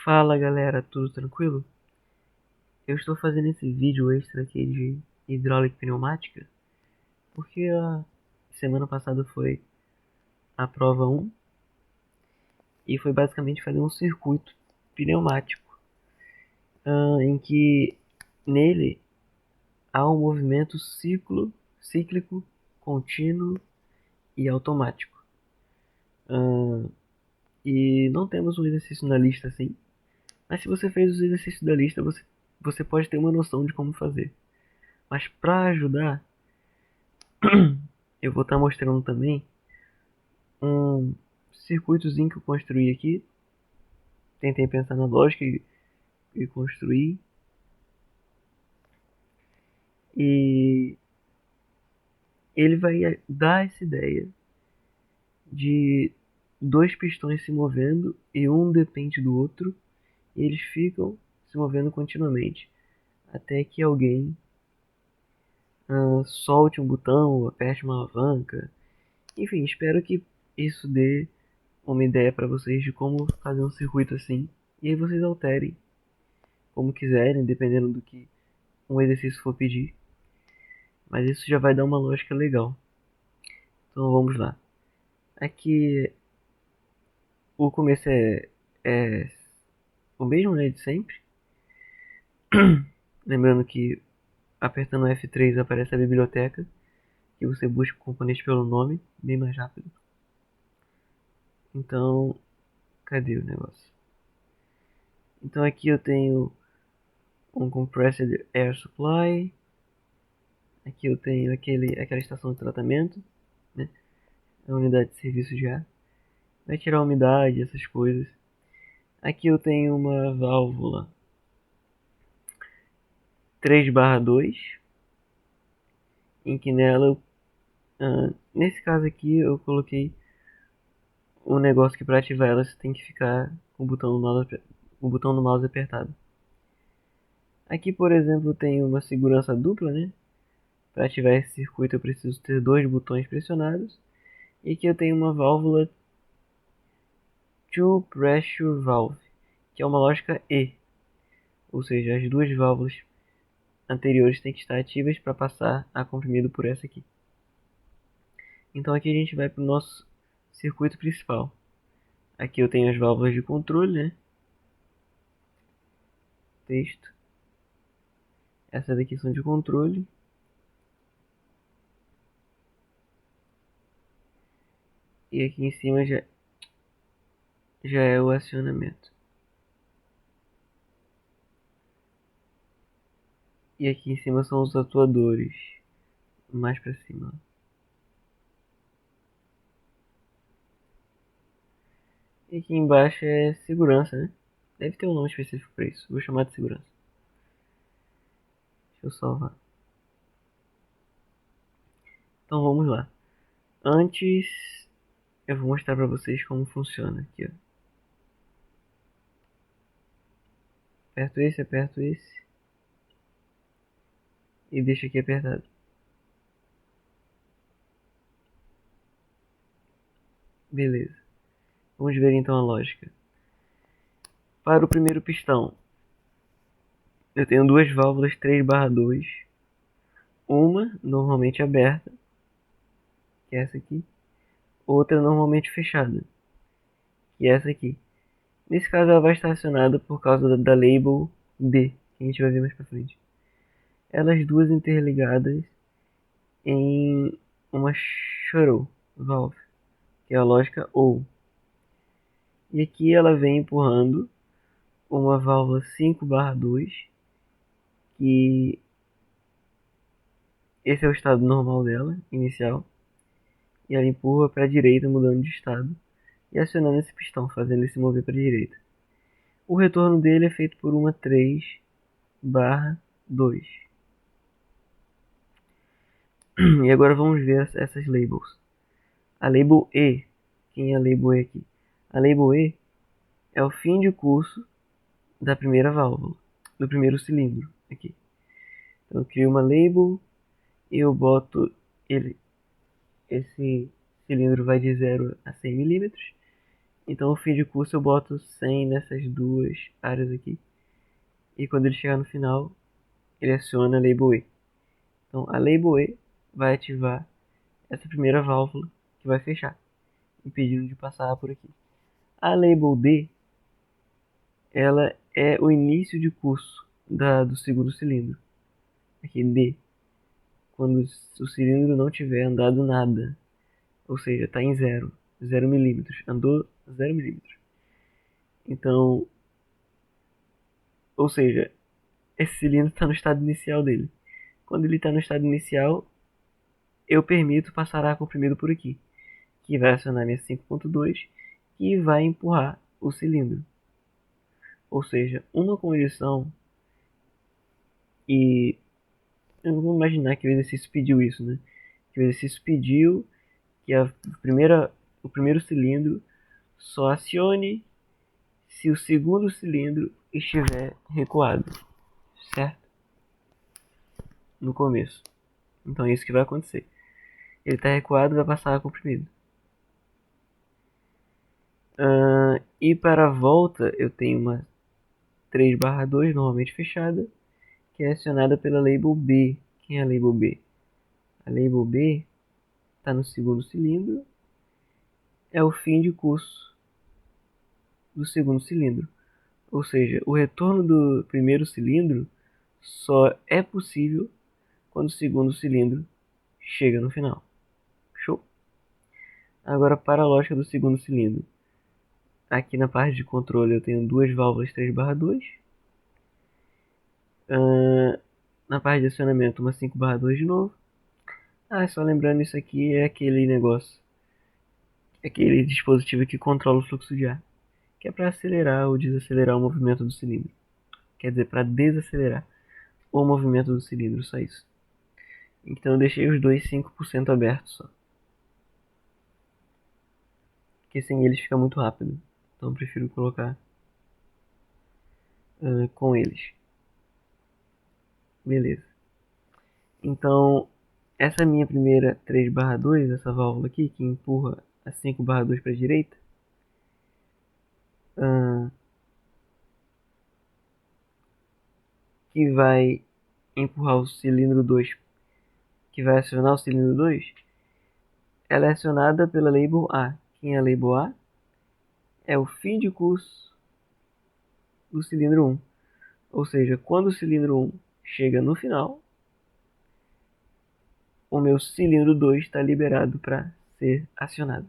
Fala galera, tudo tranquilo? Eu estou fazendo esse vídeo extra aqui de hidráulica pneumática porque a semana passada foi a prova 1 e foi basicamente fazer um circuito pneumático, em que nele há um movimento cíclico, contínuo e automático. E não temos um exercício na lista assim, mas se você fez os exercícios da lista, você pode ter uma noção de como fazer. Mas para ajudar, eu vou estar mostrando também um circuitozinho que eu construí aqui. Tentei pensar na lógica e construir. E ele vai dar essa ideia de dois pistões se movendo e um depende do outro. E eles ficam se movendo continuamente até que alguém solte um botão ou aperte uma alavanca. Enfim, espero que isso dê uma ideia para vocês de como fazer um circuito assim. E aí vocês alterem como quiserem, dependendo do que um exercício for pedir. Mas isso já vai dar uma lógica legal. Então vamos lá. Aqui o começo é o mesmo, né, de sempre. Lembrando que apertando F3 aparece a biblioteca, que você busca o componente pelo nome, bem mais rápido. Então, cadê o negócio? Então aqui eu tenho um compressed air supply. Aqui eu tenho aquela estação de tratamento, né? A unidade de serviço de ar. Vai tirar a umidade, essas coisas. Aqui eu tenho uma válvula 3/2, em que nela, nesse caso aqui, eu coloquei um negócio que para ativar ela você tem que ficar com o botão do mouse apertado. Aqui, por exemplo, tem uma segurança dupla, né? Para ativar esse circuito eu preciso ter dois botões pressionados. E aqui eu tenho uma válvula Two Pressure Valve, que é uma lógica E, ou seja, as duas válvulas anteriores têm que estar ativas para passar a comprimido por essa aqui. Então aqui a gente vai para o nosso circuito principal. Aqui eu tenho as válvulas de controle, né? Texto. Essas daqui são de controle. E aqui em cima já é o acionamento. E aqui em cima são os atuadores. Mais para cima. E aqui embaixo é segurança, né? Deve ter um nome específico para isso. Vou chamar de segurança. Deixa eu salvar. Então vamos lá. Antes eu vou mostrar para vocês como funciona aqui, ó. Aperto esse e deixo aqui apertado. Beleza. Vamos ver então a lógica. Para o primeiro pistão, eu tenho duas válvulas 3/2. Uma normalmente aberta, que é essa aqui. Outra normalmente fechada, que é essa aqui. Nesse caso ela vai estar acionada por causa da label D, que a gente vai ver mais pra frente. Elas duas interligadas em uma shuttle valve, que é a lógica OU. E aqui ela vem empurrando uma válvula 5/2, que esse é o estado normal dela, inicial. E ela empurra para a direita, mudando de estado e acionando esse pistão, fazendo ele se mover para a direita. O retorno dele é feito por uma 3/2. E agora vamos ver essas labels. A label E, quem é a label E aqui? A label E é o fim de curso da primeira válvula, do primeiro cilindro aqui. Então eu crio uma label e eu boto esse cilindro vai de 0 a 100 milímetros. Então o fim de curso eu boto 100 nessas duas áreas aqui. E quando ele chegar no final, ele aciona a Label E. Então a Label E vai ativar essa primeira válvula que vai fechar, impedindo de passar por aqui. A Label D, ela é o início de curso do segundo cilindro. Aqui D, quando o cilindro não tiver andado nada, ou seja, está em 0 milímetros, andou 0 milímetros. Então, ou seja, esse cilindro está no estado inicial dele. Quando ele está no estado inicial, eu permito passar ar comprimido por aqui, que vai acionar minha 5.2 e vai empurrar o cilindro. Ou seja, uma condição, e eu não vou imaginar que o exercício pediu isso, né? Que o exercício pediu que o primeiro cilindro só acione se o segundo cilindro estiver recuado, certo? No começo. Então é isso que vai acontecer. Ele está recuado, vai passar ar comprimido. E para a volta eu tenho uma 3/2 normalmente fechada, que é acionada pela Label B. Quem é a Label B? A Label B está no segundo cilindro, é o fim de curso do segundo cilindro. Ou seja, o retorno do primeiro cilindro só é possível quando o segundo cilindro chega no final. Show? Agora para a lógica do segundo cilindro. Aqui na parte de controle eu tenho duas válvulas 3/2. Na parte de acionamento uma 5/2 de novo. Só lembrando, isso aqui é aquele negócio, aquele dispositivo que controla o fluxo de ar, que é para acelerar ou desacelerar o movimento do cilindro. Quer dizer, para desacelerar o movimento do cilindro, só isso. Então eu deixei os dois 5% abertos só, porque sem eles fica muito rápido. Então eu prefiro colocar com eles. Beleza. Então essa minha primeira 3/2, essa válvula aqui que empurra a 5/2 para a direita, que vai empurrar o cilindro 2, que vai acionar o cilindro 2, ela é acionada pela Label A. Quem é a Label A? É o fim de curso do cilindro 1. Ou seja, quando o cilindro 1 chega no final, o meu cilindro 2 está liberado para ser acionado,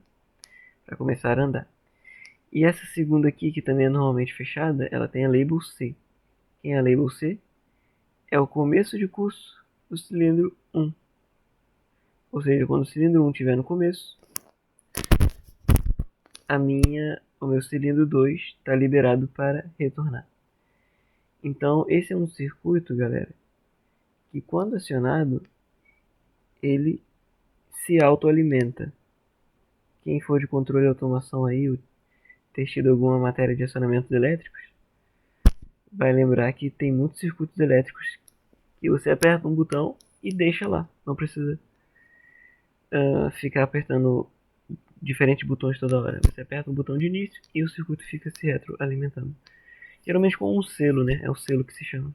para começar a andar. E essa segunda aqui, que também é normalmente fechada, ela tem a Label C. Quem é a Label C? É o começo de curso do cilindro 1. Ou seja, quando o cilindro 1 estiver no começo, o meu cilindro 2 está liberado para retornar. Então esse é um circuito, galera, que quando acionado, ele se autoalimenta. Quem for de controle e automação aí, ter tido alguma matéria de acionamentos elétricos, vai lembrar que tem muitos circuitos elétricos que você aperta um botão e deixa lá. Não precisa ficar apertando diferentes botões toda hora. Você aperta o botão de início e o circuito fica se retroalimentando. Geralmente com um selo, né? É o selo que se chama.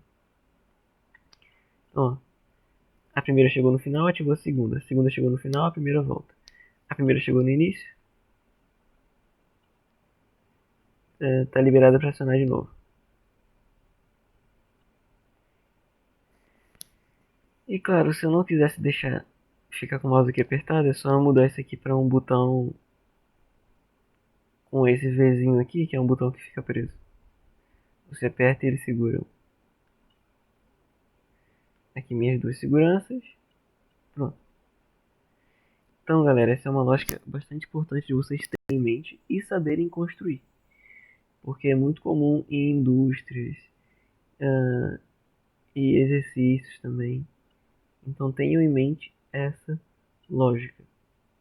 Ó, a primeira chegou no final, ativou a segunda. A segunda chegou no final, a primeira volta. A primeira chegou no início, tá liberada para acionar de novo. E claro, se eu não quisesse deixar ficar com o mouse aqui apertado, é só mudar isso aqui para um botão com esse Vzinho aqui, que é um botão que fica preso. Você aperta e ele segura. Aqui minhas duas seguranças. Pronto. Então galera, essa é uma lógica bastante importante de vocês terem em mente e saberem construir. Porque é muito comum em indústrias e exercícios também. Então tenham em mente essa lógica,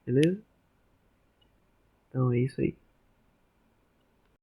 beleza? Então é isso aí.